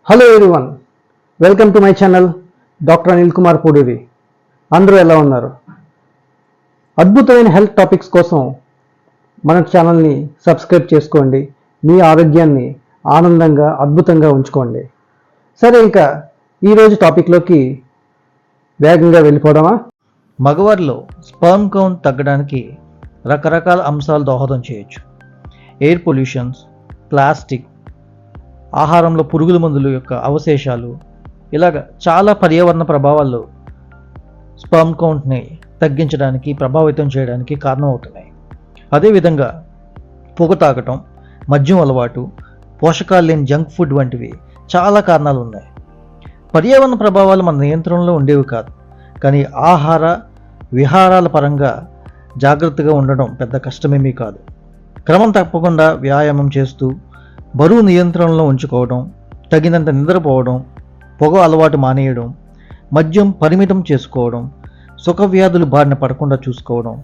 Hello everyone, welcome to my channel doctor Anil Kumar Puduri. అందరూ ఎలా ఉన్నారు? అద్భుతమైన హెల్త్ టాపిక్స్ కోసం మన ఛానల్ని సబ్స్క్రైబ్ చేసుకోండి. మీ ఆరోగ్యాన్ని ఆనందంగా అద్భుతంగా ఉంచుకోండి. సరే, ఇంకా ఈరోజు టాపిక్లోకి వేగంగా వెళ్ళిపోదామా? మగవారిలో స్పర్మ్ కౌంట్ తగ్గడానికి రకరకాల అంశాలు దోహదం చేయొచ్చు. ఎయిర్ పొల్యూషన్స్, ప్లాస్టిక్, ఆహారంలో పురుగుల మందుల యొక్క అవశేషాలు, ఇలాగ చాలా పర్యావరణ ప్రభావాలు స్పర్మ్ కౌంట్ని తగ్గించడానికి, ప్రభావితం చేయడానికి కారణం అవుతున్నాయి. అదేవిధంగా పొగ తాగటం, మద్యం అలవాటు, పోషకాలు లేని జంక్ ఫుడ్ వంటివి చాలా కారణాలు ఉన్నాయి. పర్యావరణ ప్రభావాలు మన నియంత్రణలో ఉండేవి కాదు, కానీ ఆహార విహారాల పరంగా జాగ్రత్తగా ఉండడం పెద్ద కష్టమేమీ కాదు. క్రమం తప్పకుండా వ్యాయామం చేస్తూ బరువు నియంత్రణలో ఉంచుకోవడం, తగినంత నిద్రపోవడం, పొగ అలవాటు మానేయడం, మద్యం పరిమితం చేసుకోవడం, సుఖవ్యాధులు బారిన పడకుండా చూసుకోవడం,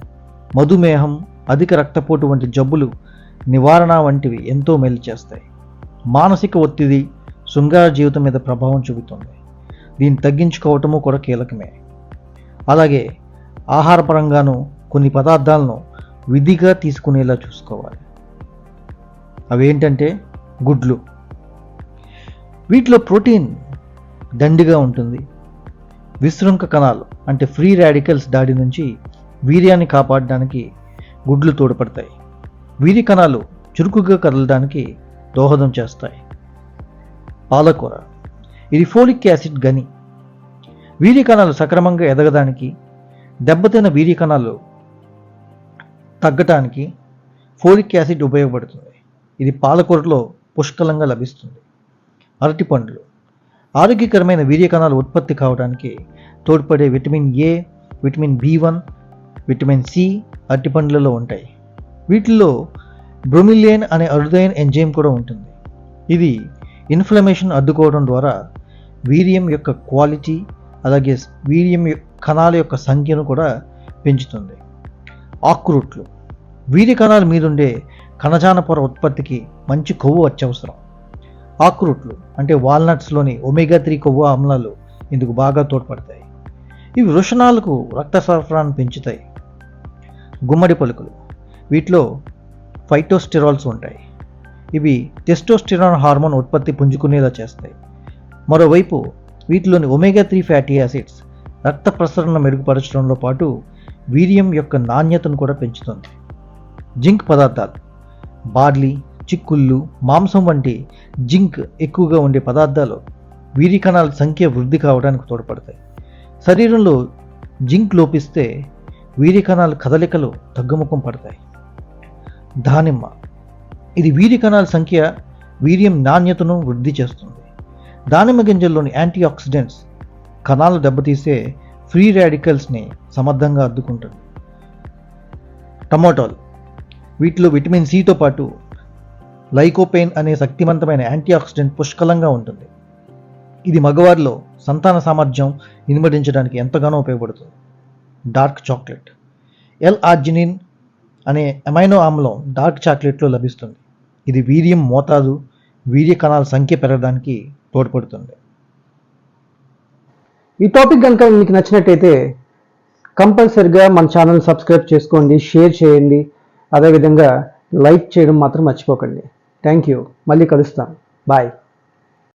మధుమేహం, అధిక రక్తపోటు వంటి జబ్బులు నివారణ వంటివి ఎంతో మేలు చేస్తాయి. మానసిక ఒత్తిడి శృంగార జీవితం మీద ప్రభావం చూపుతుంది. దీన్ని తగ్గించుకోవటము కూడా కీలకమే. అలాగే ఆహారపరంగాను కొన్ని పదార్థాలను విధిగా తీసుకునేలా చూసుకోవాలి. అవేంటంటే గుడ్లు. వీటిలో ప్రోటీన్ దండిగా ఉంటుంది. విశృంఖ కణాలు అంటే ఫ్రీ రాడికల్స్ దాడి నుంచి వీర్యాన్ని కాపాడడానికి గుడ్లు తోడ్పడతాయి. వీర్య కణాలు చురుకుగా కదలడానికి దోహదం చేస్తాయి. పాలకూర, ఇది ఫోలిక్ యాసిడ్ గని. వీర్య కణాలు సక్రమంగా ఎదగడానికి, దెబ్బతిన్న వీర్య కణాలు తగ్గటానికి ఫోలిక్ యాసిడ్ ఉపయోగపడుతుంది. ఇది పాలకూరలో పుష్కలంగా లభిస్తుంది. అరటిపండ్లు, ఆరోగ్యకరమైన వీర్య కణాలు ఉత్పత్తి కావడానికి తోడ్పడే vitamin A, vitamin B1, vitamin C అరటిపండ్లలో ఉంటాయి. వీటిల్లో బ్రోమిలియన్ అనే అరుదైన ఎంజైమ్ కూడా ఉంటుంది. ఇది ఇన్ఫ్లమేషన్ అడ్డుకోవడం ద్వారా వీర్యం యొక్క క్వాలిటీ, అలాగే వీర్యం కణాల యొక్క సంఖ్యను కూడా పెంచుతుంది. ఆకురూట్లు, వీర్య కణాల మీదుండే కణజాన పొర ఉత్పత్తికి మంచి కొవ్వు అత్యవసరం. ఆకురూట్లు అంటే వాల్నట్స్లోని ఒమేగా 3 కొవ్వు ఆమ్లాలు ఇందుకు బాగా తోడ్పడతాయి. ఇవి వృషణాలకు రక్త సరఫరాను పెంచుతాయి. గుమ్మడి పలుకులు, వీటిలో ఫైటోస్టెరాల్స్ ఉంటాయి. ఇవి టెస్టోస్టెరాన్ హార్మోన్ ఉత్పత్తి పుంజుకునేలా చేస్తాయి. మరోవైపు వీటిలోని ఒమేగా 3 ఫ్యాటీ యాసిడ్స్ రక్త ప్రసరణ మెరుగుపరచడంలో పాటు వీర్యం యొక్క నాణ్యతను కూడా పెంచుతుంది. జింక్ పదార్థాలు, బార్లీ, చిక్కుళ్ళు, మాంసం వంటి జింక్ ఎక్కువగా ఉండే పదార్థాలు వీర్య కణాల సంఖ్య వృద్ధి కావడానికి తోడ్పడతాయి. శరీరంలో జింక్ లోపిస్తే వీర్య కణాల కదలికలు తగ్గుముఖం పడతాయి. దానిమ్మ, ఇది వీర్య కణాల సంఖ్య, వీర్యం నాణ్యతను వృద్ధి చేస్తుంది. దానిమ్మ గింజల్లోని యాంటీ ఆక్సిడెంట్స్ కణాలు దెబ్బతీసే ఫ్రీ రాడికల్స్ని సమర్థంగా అడ్డుకుంటుంది. టమోటాలు, వీటిలో విటమిన్ సితో పాటు లైకోపెయిన్ అనే శక్తివంతమైన యాంటీ ఆక్సిడెంట్ పుష్కలంగా ఉంటుంది. ఇది మగవారిలో సంతాన సామర్థ్యం ఇనుమడించడానికి ఎంతగానో ఉపయోగపడుతుంది. డార్క్ చాక్లెట్, L-ఆర్జినిన్ అనే అమైనో ఆమ్లం డార్క్ చాక్లెట్లో లభిస్తుంది. ఇది వీర్యం మోతాదు, వీర్య కణాల సంఖ్య పెరగడానికి తోడ్పడుతుంది. ఈ టాపిక్ కనుక మీకు నచ్చినట్టయితే కంపల్సరిగా మన ఛానల్ సబ్స్క్రైబ్ చేసుకోండి, షేర్ చేయండి, అదేవిధంగా లైక్ చేయడం మాత్రం మర్చిపోకండి. Thank you. మళ్ళీ కలుస్తాం. బాయ్.